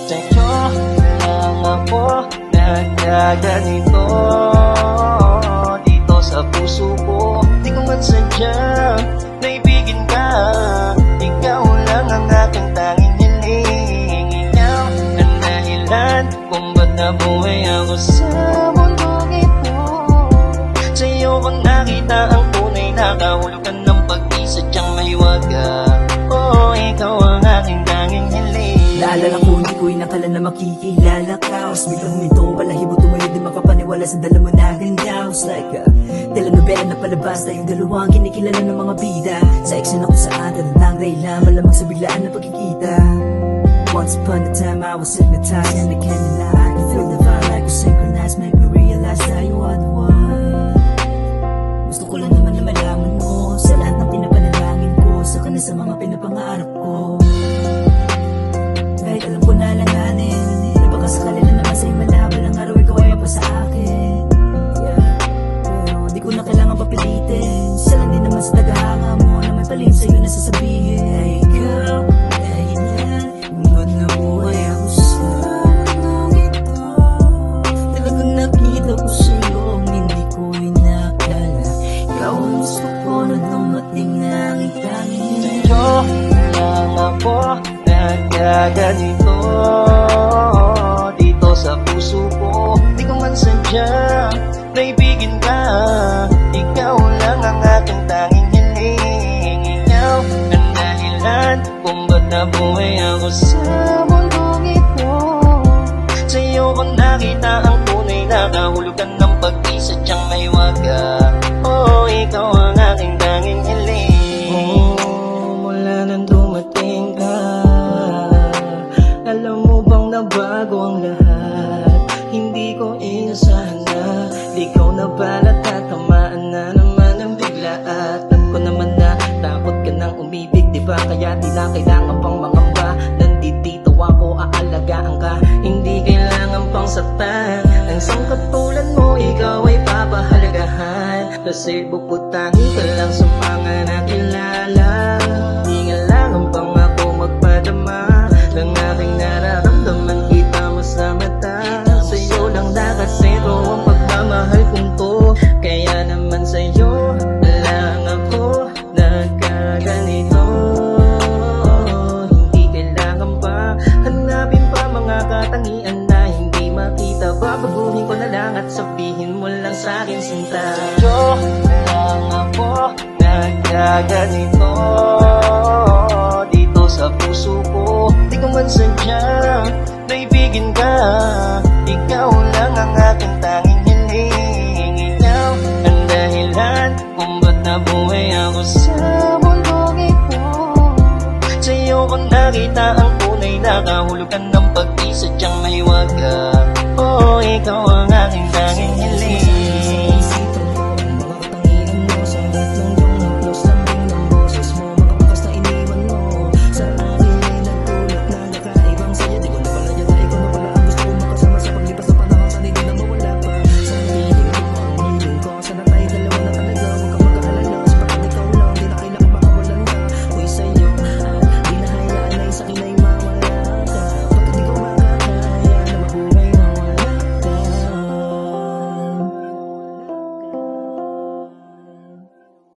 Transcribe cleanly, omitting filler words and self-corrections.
Sa'yo lang ako nagkaganito, dito sa puso ko. Di ko man sadyang naibigin ka, ikaw lang ang aking tanging hiling. Ikaw ang dahilan kung ba't nabuhay ako sa mundong ito. Sa'yo kong nakita ang tunay na kahulugan ng pag-isadyang may waga. Oh, ikaw ang aking tanging hiling. Naalala ko, hindi ko inakala na makikilala ka. Mas biglang huminto, balahibo tumayo, di makapaniwala sa dala mo na ganda. It's like a telenovela na palabas, tayong dalawang kinikilala ng mga bida. Sa action ako saan, tatatang rayla, malamang sa biglaan na pagkikita. Once upon a time, I was hypnotized and I can't deny. I can feel the vibe like we're synchronized, make me realize that you are the one. Gusto ko lang naman na malaman mo sa lahat ng pinapanalangin ko, sa kanya sa mga pinapangarap ko. Kahit alam ko na alanganin, na baka sakali na naman sa'yo malabal ang araw, ikaw ay pa sa akin. Pero di ko na kailangan papilitin, siya lang din naman sa tagahanga mo na may palim sa'yo na sasabihin. Ay ikaw, dahilan kung ba't nabuhay ako sa mundong ito. Talagang nakita ko sa'yo ang hindi ko inakala. Ikaw ang gusto ko na dumating na aking tanging Sa'yo lang ako nagkaganito, dito sa puso ko. Di ko man sadyang naibigin ka, ikaw lang ang aking tanging hiling. Ikaw ang dahilan kung ba't nabuhay ako sa mundong ito. Sa'yo ko nakita ang tunay na kahulugan ng pag-isadyang may waga. Oh, ikaw ang aking tanging hiling. Mula nang dumating ka, alam mo bang nabago ang lahat? Hindi ko inasahan na ikaw na pala tatamaan na naman ang bigla. At alam ko naman na takot ka nang umibig, diba? Kaya di na kailangan pang mangamba. Nandito ako, aalagaan ka, hindi kailangan pang saktan. Ang isang katulad mo, ikaw ay papahalagahan. Kasi bukod tangi ka lang sa mga nakilala. Di kailangan pang ako magpadama ng aking nararamdaman, kita mo sa mata. Sa'yo lang nakaseto ang pagmamahal kong to. Kaya naman sa'yo lang ako nagkaganito. Hindi kailangan pa hanapin pa mga katangian na hindi makita. Babaguhin ko na lang at sabihin mo lang sa'kin sinta. Sa'yo lang ako nagkaganito, dito sa puso ko. Di ko man sadyang naibigin ka, ikaw lang ang aking tanging hiling. Ikaw ang dahilan kung ba't nabuhay ako sa mundong ito. Sa'yo ko nakita ang tunay na kahulugan ng pag-isadyang may waga. Oh, ikaw ang aking tanging hiling.